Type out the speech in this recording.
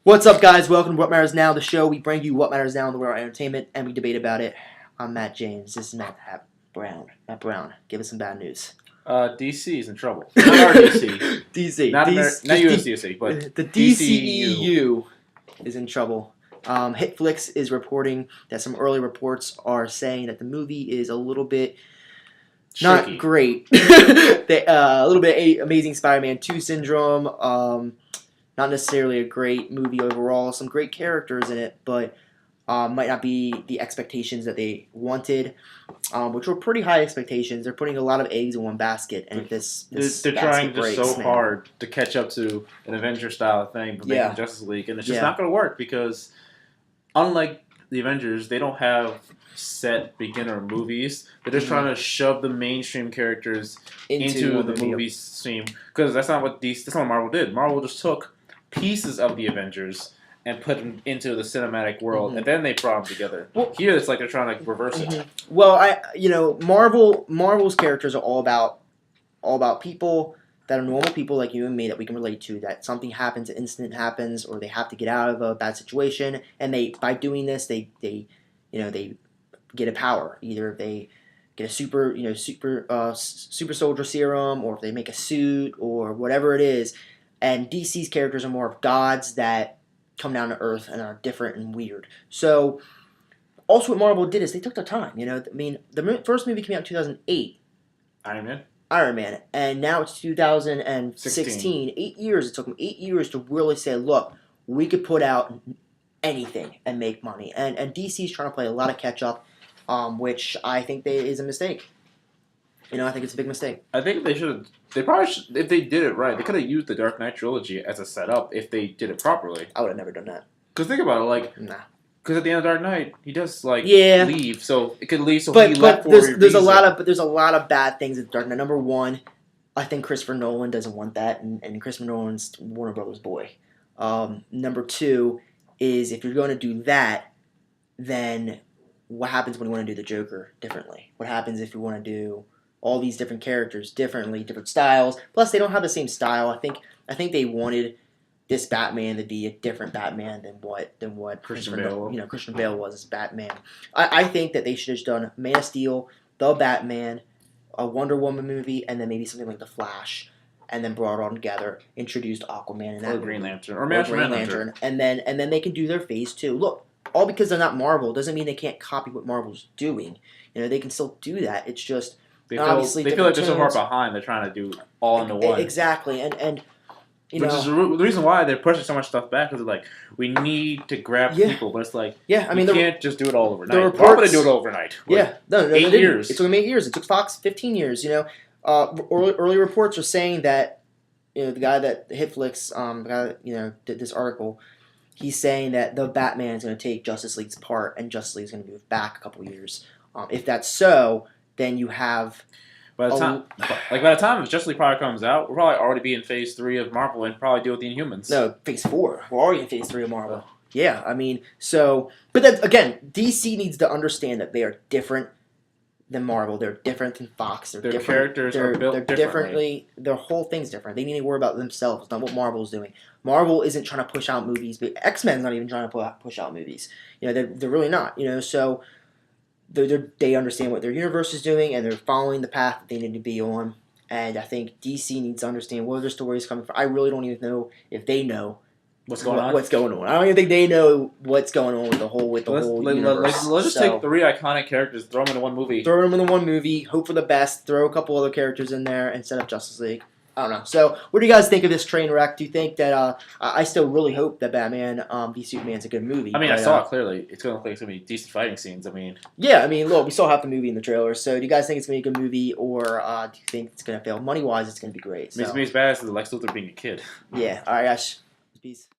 What's up, guys? Welcome to What Matters Now, the show. We bring you what matters now in the world of entertainment, and we debate about it. I'm Matt James. This is Matt Brown. Matt Brown, give us some bad news. DC is in trouble. Not our DC. DC. Not USDC, but the DCEU is in trouble. Hitflix is reporting that some early reports are saying that the movie is a little bit not great. A little bit Amazing Spider-Man 2 syndrome. Not necessarily a great movie overall. Some great characters in it, but might not be the expectations that they wanted, which were pretty high expectations. They're putting a lot of eggs in one basket, and they're trying just so hard to catch up to an Avengers style thing, but making Justice League, and it's just not going to work because, unlike the Avengers, they don't have set beginner movies. They're just trying to shove the mainstream characters into the movie stream, because that's not what Marvel did. Marvel just took pieces of the Avengers and put them into the cinematic world, and then they brought them together. Well, here, it's like they're trying to reverse it. Well, Marvel's characters are all about people that are normal people like you and me that we can relate to. That something happens, an incident happens, or they have to get out of a bad situation, and by doing this, they get a power. Either they get a super soldier serum, or if they make a suit, or whatever it is. And DC's characters are more of gods that come down to Earth and are different and weird. So, also what Marvel did is they took their time. The first movie came out in 2008. Iron Man. And now it's 2016. 8 years. It took them 8 years to really say, look, we could put out anything and make money. And DC's trying to play a lot of catch-up, which I think is a mistake. I think it's a big mistake. I think they should have. They probably should, if they did it right, they could have used the Dark Knight trilogy as a setup if they did it properly. I would have never done that. Because think about it, nah. Because at the end of Dark Knight, he does leave, so it could leave. So he left for there's a there's a lot of bad things at Dark Knight. Number one, I think Christopher Nolan doesn't want that, and Christopher Nolan's Warner Brothers boy. Number two is if you're going to do that, then what happens when you want to do the Joker differently? What happens if you want to do all these different characters differently, different styles? Plus, they don't have the same style. I think they wanted this Batman to be a different Batman than what Christian Bale was as Batman. I think that they should have done Man of Steel, The Batman, a Wonder Woman movie, and then maybe something like The Flash, and then brought it all together, introduced Aquaman and that Green Lantern, or Green Lantern, and then they can do their phase 2. Look, all because they're not Marvel doesn't mean they can't copy what Marvel's doing. They can still do that. It's just they feel like they're so far behind. They're trying to do all into one. Exactly, and which is the reason why they're pushing so much stuff back, because they're like, we need to grab people, but it's like, you can't just do it all overnight. Why would they do it overnight? 8 years. It took them 8 years. It took Fox 15 years. Early reports are saying that the guy that Hitflix, did this article. He's saying that the Batman is going to take Justice League's part, and Justice League is going to move back a couple years. If that's so, then you have. By the time Justice League probably comes out, we'll probably already be in Phase 3 of Marvel and probably deal with the Inhumans. No, Phase 4. We're already in Phase 3 of Marvel. Yeah, but then again, DC needs to understand that they are different than Marvel. They're different than Fox. Their characters are built differently. Their whole thing's different. They need to worry about themselves, not what Marvel's doing. Marvel isn't trying to push out movies, but X-Men's not even trying to push out movies. They're really not. So they understand what their universe is doing, and they're following the path that they need to be on. And I think DC needs to understand where their story is coming from. I really don't even know if they know what's going on. I don't even think they know what's going on with the whole universe. Let's just take 3 iconic characters, throw them into one movie. Hope for the best. Throw a couple other characters in there and set up Justice League. I don't know. So, what do you guys think of this train wreck? Do you think that I still really hope that Batman v Superman's a good movie? I saw it clearly. It's going to look like it's going to be decent fighting scenes. Look, we saw half the movie in the trailer. So, do you guys think it's going to be a good movie, or do you think it's going to fail? Money-wise, it's going to be great. It's badass as Lex Luthor being a kid. Yeah. All right, guys. Peace.